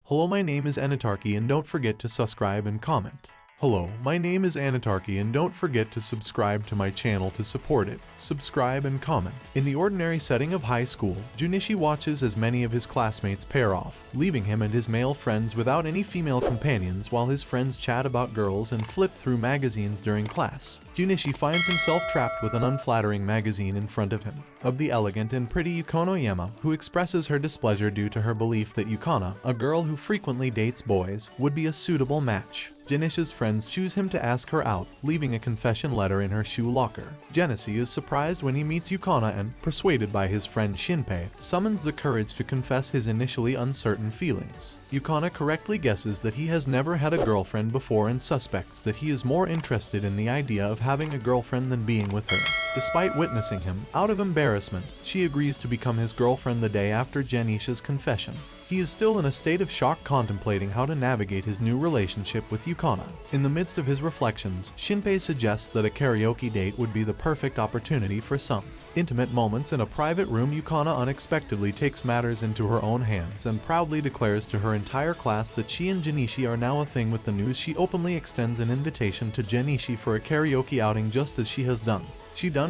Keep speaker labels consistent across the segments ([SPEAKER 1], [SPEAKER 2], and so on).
[SPEAKER 1] Hello, my name is Anitarky and don't forget to subscribe and comment. Hello, my name is Anitarky and don't forget to subscribe to my channel to support it. Subscribe and comment. In the ordinary setting of high school, Junichi watches as many of his classmates pair off, leaving him and his male friends without any female companions while his friends chat about girls and flip through magazines during class. Junichi finds himself trapped with an unflattering magazine in front of him, of the elegant and pretty Yukono, who expresses her displeasure due to her belief that Yukana, a girl who frequently dates boys, would be a suitable match. Junichi's friends choose him to ask her out, leaving a confession letter in her shoe locker. Junichi is surprised when he meets Yukana and, persuaded by his friend Shinpei, summons the courage to confess his initially uncertain feelings. Yukana correctly guesses that he has never had a girlfriend before and suspects that he is more interested in the idea of having a girlfriend than being with her. Despite witnessing him, out of embarrassment, she agrees to become his girlfriend the day after Junichi's confession. He is still in a state of shock contemplating how to navigate his new relationship with Yukana. In the midst of his reflections, Shinpei suggests that a karaoke date would be the perfect opportunity for some intimate moments. In a private room, Yukana unexpectedly takes matters into her own hands and proudly declares to her entire class that she and Junichi are now a thing. With the news, she openly extends an invitation to Junichi for a karaoke outing just as she has done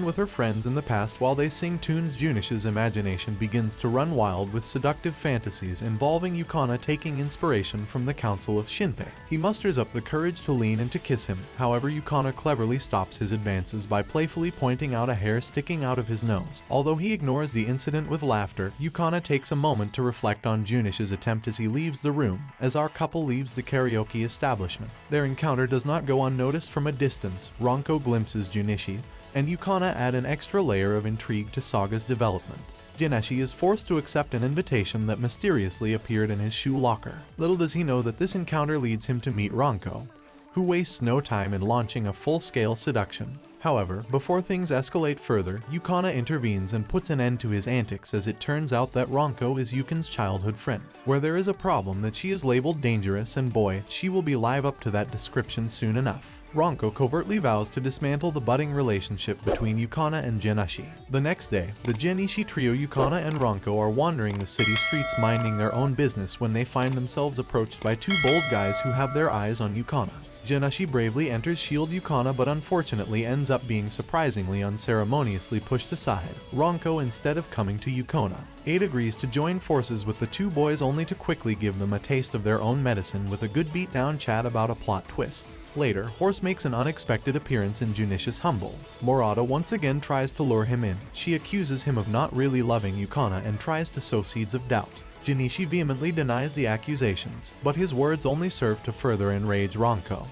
[SPEAKER 1] with her friends in the past. While they sing tunes, Junichi's imagination begins to run wild with seductive fantasies involving Yukana taking inspiration from the counsel of Shinpei. He musters up the courage to lean in to kiss him, however Yukana cleverly stops his advances by playfully pointing out a hair sticking out of his nose. Although he ignores the incident with laughter, Yukana takes a moment to reflect on Junichi's attempt as he leaves the room. As our couple leaves the karaoke establishment, their encounter does not go unnoticed. From a distance, Ranko glimpses Junichi, and Yukana add an extra layer of intrigue to Saga's development. Junichi is forced to accept an invitation that mysteriously appeared in his shoe locker. Little does he know that this encounter leads him to meet Ranko, who wastes no time in launching a full-scale seduction. However, before things escalate further, Yukana intervenes and puts an end to his antics, as it turns out that Ranko is Yukin's childhood friend. Where there is a problem that she is labeled dangerous, and boy, she will be live up to that description soon enough. Ranko covertly vows to dismantle the budding relationship between Yukana and Junichi. The next day, the Junichi trio Yukana and Ranko are wandering the city streets minding their own business when they find themselves approached by two bold guys who have their eyes on Yukana. Junichi bravely enters shield Yukana but unfortunately ends up being surprisingly unceremoniously pushed aside. Ranko, instead of coming to Yukana, agrees to join forces with the two boys, only to quickly give them a taste of their own medicine with a good beat-down chat about a plot twist. Later, Horse makes an unexpected appearance in Junichi's humble. Murata once again tries to lure him in. She accuses him of not really loving Yukana and tries to sow seeds of doubt. Junichi vehemently denies the accusations, but his words only serve to further enrage Ranko,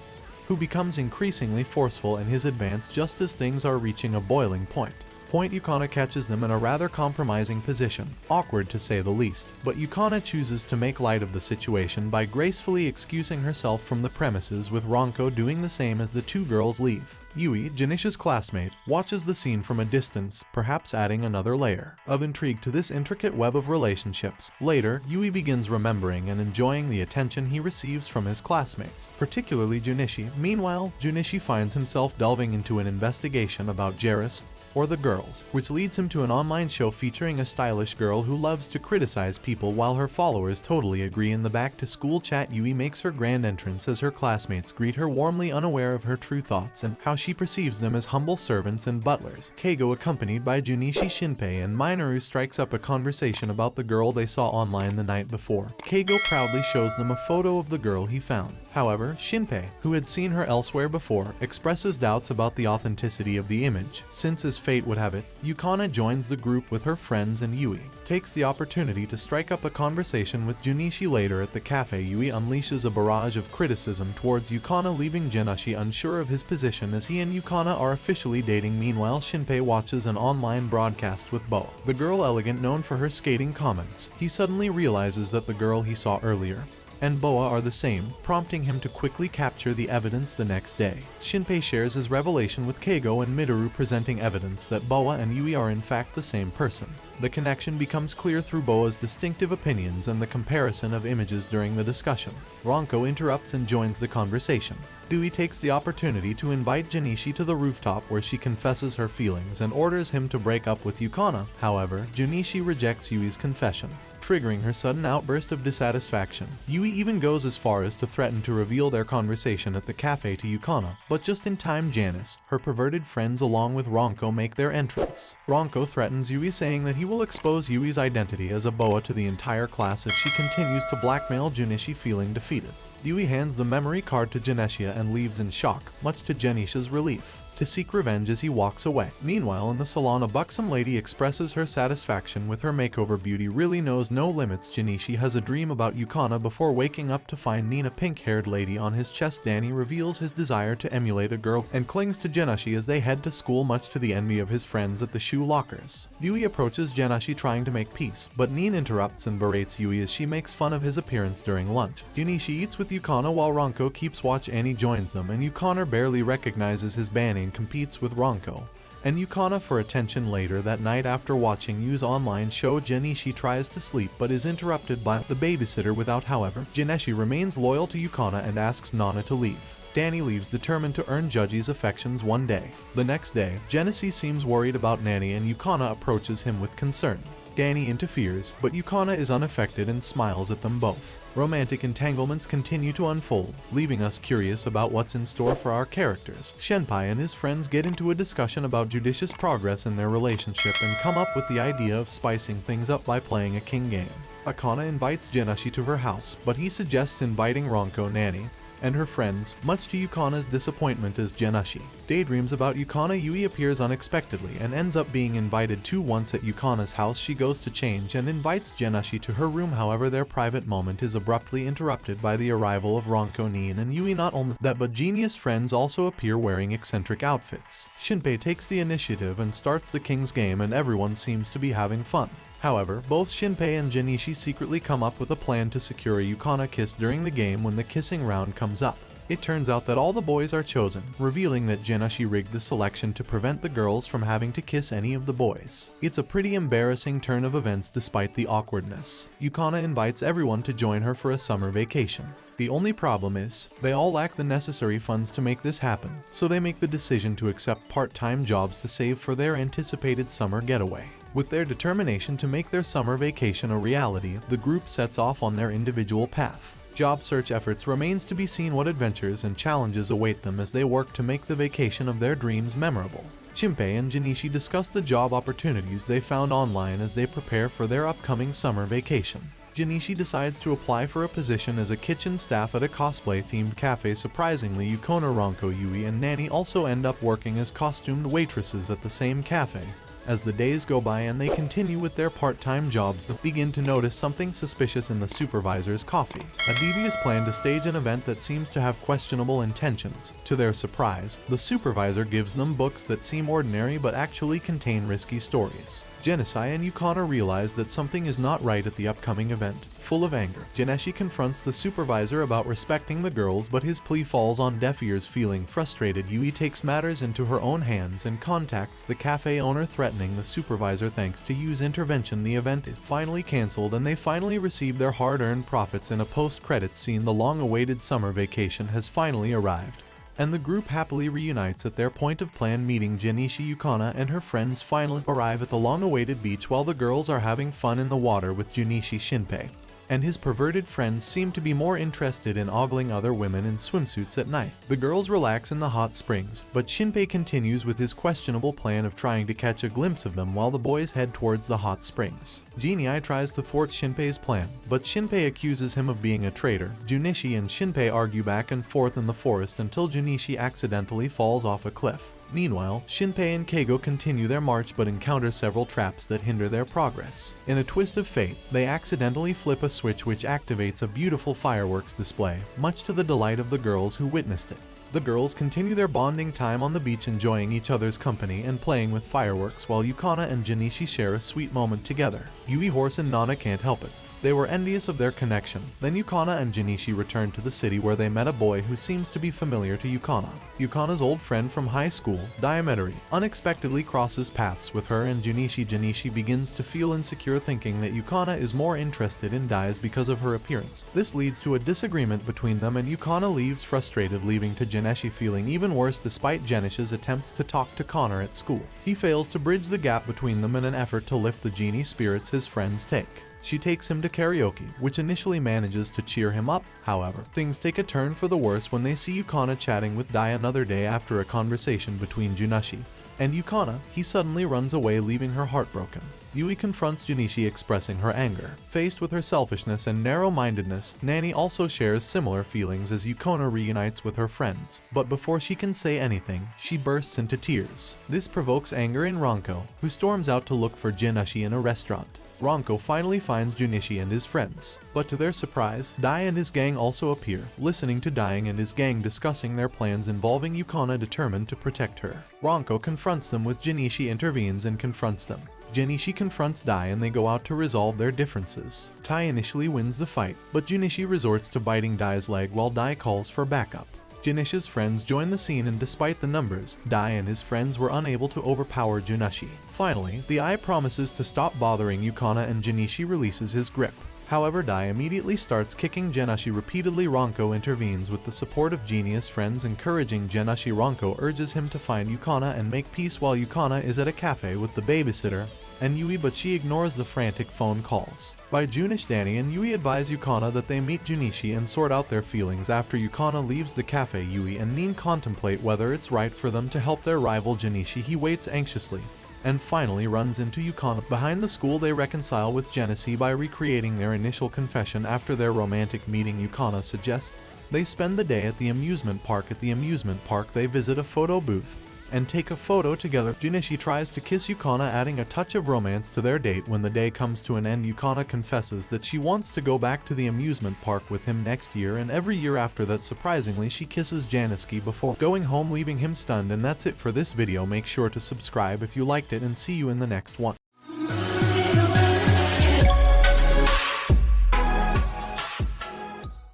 [SPEAKER 1] who becomes increasingly forceful in his advance just as things are reaching a boiling point. Yukana catches them in a rather compromising position, awkward to say the least, but Yukana chooses to make light of the situation by gracefully excusing herself from the premises, with Ranko doing the same as the two girls leave. Yui, Junichi's classmate, watches the scene from a distance, perhaps adding another layer of intrigue to this intricate web of relationships. Later, Yui begins remembering and enjoying the attention he receives from his classmates, particularly Junichi. Meanwhile, Junichi finds himself delving into an investigation about Jairus, or the girls, which leads him to an online show featuring a stylish girl who loves to criticize people while her followers totally agree. In the back-to-school chat, Yui makes her grand entrance as her classmates greet her warmly, unaware of her true thoughts and how she perceives them as humble servants and butlers. Keigo, accompanied by Junichi, Shinpei, and Minoru, strikes up a conversation about the girl they saw online the night before. Keigo proudly shows them a photo of the girl he found. However, Shinpei, who had seen her elsewhere before, expresses doubts about the authenticity of the image, since as fate would have it, Yukana joins the group with her friends and Yui takes the opportunity to strike up a conversation with Junichi. Later at the cafe, Yui unleashes a barrage of criticism towards Yukana, leaving Junichi unsure of his position as he and Yukana are officially dating. Meanwhile, Shinpei watches an online broadcast with Bo, the girl elegant known for her skating comments. He suddenly realizes that the girl he saw earlier and Boa are the same, prompting him to quickly capture the evidence the next day. Shinpei shares his revelation with Keigo and Midori, presenting evidence that Boa and Yui are in fact the same person. The connection becomes clear through Boa's distinctive opinions and the comparison of images during the discussion. Ronko interrupts and joins the conversation. Yui takes the opportunity to invite Junichi to the rooftop where she confesses her feelings and orders him to break up with Yukana. However, Junichi rejects Yui's confession, triggering her sudden outburst of dissatisfaction. Yui even goes as far as to threaten to reveal their conversation at the cafe to Yukana, but just in time Janice, her perverted friends along with Ronko make their entrance. Ronko threatens Yui, saying that he will expose Yui's identity as a boa to the entire class if she continues to blackmail Junichi, feeling defeated. Yui hands the memory card to Genesia and leaves in shock, much to Genisha's relief, to seek revenge as he walks away. Meanwhile, in the salon, a buxom lady expresses her satisfaction with her makeover. Beauty really knows no limits. Junichi has a dream about Yukana before waking up to find Nina, pink-haired lady, on his chest. Danny reveals his desire to emulate a girl and clings to Jenichi as they head to school, much to the envy of his friends at the shoe lockers. Yui approaches Jenichi trying to make peace, but Nina interrupts and berates Yui as she makes fun of his appearance during lunch. Junichi eats with Yukana while Ronko keeps watch. Annie joins them, and Yukana barely recognizes his banning competes with Ronko and Yukana for attention. Later that night, after watching Yu's online show, Jenichi tries to sleep but is interrupted by the babysitter without. However, Jenichi remains loyal to Yukana and asks Nana to leave. Danny leaves, determined to earn Juji's affections one day. The next day, Jenichi seems worried about Nani and Yukana approaches him with concern. Danny interferes, but Yukana is unaffected and smiles at them both. Romantic entanglements continue to unfold, leaving us curious about what's in store for our characters. Shenpai and his friends get into a discussion about judicious progress in their relationship and come up with the idea of spicing things up by playing a king game. Akana invites Jenichi to her house, but he suggests inviting Ronko, Nani, and her friends, much to Yukana's disappointment as Jenichi daydreams about Yukana. Yui appears unexpectedly and ends up being invited to. Once at Yukana's house, she goes to change and invites Jenichi to her room. However, their private moment is abruptly interrupted by the arrival of Ronko, Nin, and Yui. Not only that, but genius friends also appear wearing eccentric outfits. Shinpei takes the initiative and starts the king's game, and everyone seems to be having fun. However, both Shinpei and Jenichi secretly come up with a plan to secure a Yukana kiss during the game. When the kissing round comes up, it turns out that all the boys are chosen, revealing that Jenichi rigged the selection to prevent the girls from having to kiss any of the boys. It's a pretty embarrassing turn of events despite the awkwardness. Yukana invites everyone to join her for a summer vacation. The only problem is, they all lack the necessary funds to make this happen, so they make the decision to accept part-time jobs to save for their anticipated summer getaway. With their determination to make their summer vacation a reality, the group sets off on their individual path. Job search efforts remains to be seen what adventures and challenges await them as they work to make the vacation of their dreams memorable. Shinpei and Jenichi discuss the job opportunities they found online as they prepare for their upcoming summer vacation. Jenichi decides to apply for a position as a kitchen staff at a cosplay-themed cafe. Surprisingly, Yukona, Ronko, Yui, and Nani also end up working as costumed waitresses at the same cafe. As the days go by and they continue with their part-time jobs, they begin to notice something suspicious in the supervisor's coffee. A devious plan to stage an event that seems to have questionable intentions. To their surprise, the supervisor gives them books that seem ordinary but actually contain risky stories. Genisai and Yukana realize that something is not right at the upcoming event. Full of anger, Jenichi confronts the supervisor about respecting the girls, but his plea falls on deaf ears. Feeling frustrated, Yui takes matters into her own hands and contacts the cafe owner, threatening the supervisor. Thanks to Yui's intervention, the event is finally cancelled and they finally receive their hard-earned profits. In a post-credits scene, the long-awaited summer vacation has finally arrived, and the group happily reunites at their point of plan meeting. Jenichi, Yukana, and her friends finally arrive at the long-awaited beach while the girls are having fun in the water with Junichi. Shinpei and his perverted friends seem to be more interested in ogling other women in swimsuits at night. The girls relax in the hot springs, but Shinpei continues with his questionable plan of trying to catch a glimpse of them while the boys head towards the hot springs. Genii tries to thwart Shinpei's plan, but Shinpei accuses him of being a traitor. Junichi and Shinpei argue back and forth in the forest until Junichi accidentally falls off a cliff. Meanwhile, Shinpei and Keigo continue their march but encounter several traps that hinder their progress. In a twist of fate, they accidentally flip a switch which activates a beautiful fireworks display, much to the delight of the girls who witnessed it. The girls continue their bonding time on the beach, enjoying each other's company and playing with fireworks, while Yukana and Jenichi share a sweet moment together. Yui, Horse, and Nana can't help it. They were envious of their connection. Then Yukana and Junichi returned to the city where they met a boy who seems to be familiar to Yukana. Yukana's old friend from high school, Anitarky, unexpectedly crosses paths with her and Junichi. Junichi begins to feel insecure, thinking that Yukana is more interested in Dai's because of her appearance. This leads to a disagreement between them and Yukana leaves frustrated, leaving to Junichi feeling even worse despite Junichi's attempts to talk to Connor at school. He fails to bridge the gap between them in an effort to lift the genie spirits his friends take. She takes him to karaoke, which initially manages to cheer him up. However, things take a turn for the worse when they see Yukana chatting with Dai another day after a conversation between Junichi and Yukana. He suddenly runs away, leaving her heartbroken. Yui confronts Junichi, expressing her anger. Faced with her selfishness and narrow-mindedness, Nani also shares similar feelings as Yukana reunites with her friends. But before she can say anything, she bursts into tears. This provokes anger in Ranko, who storms out to look for Junichi in a restaurant. Ranko finally finds Junichi and his friends, but to their surprise, Dai and his gang also appear. Listening to Dai and his gang discussing their plans involving Yukana, determined to protect her. Ranko confronts them, with Junichi intervenes and confronts them. Junichi confronts Dai and they go out to resolve their differences. Tai initially wins the fight, but Junichi resorts to biting Dai's leg while Dai calls for backup. Junichi's friends join the scene, and despite the numbers, Dai and his friends were unable to overpower Junichi. Finally, the Eye promises to stop bothering Yukana and Junichi releases his grip. However, Dai immediately starts kicking Junichi repeatedly. Ranko intervenes with the support of Genius friends, encouraging Junichi. Ranko urges him to find Yukana and make peace while Yukana is at a cafe with the babysitter and Yui, but she ignores the frantic phone calls. By Junichi, Danny and Yui advise Yukana that they meet Junichi and sort out their feelings. After Yukana leaves the cafe, Yui and Nin contemplate whether it's right for them to help their rival Junichi. He waits anxiously and finally runs into Yukana. Behind the school, they reconcile with Junichi by recreating their initial confession. After their romantic meeting, Yukana suggests they spend the day at the amusement park. At the amusement park, they visit a photo booth and take a photo together. Junichi tries to kiss Yukana, adding a touch of romance to their date. When the day comes to an end, Yukana confesses that she wants to go back to the amusement park with him next year and every year after that. Surprisingly, she kisses Janiski before going home, leaving him stunned. And that's it for this video. Make sure to subscribe if you liked it, and see you in the next one.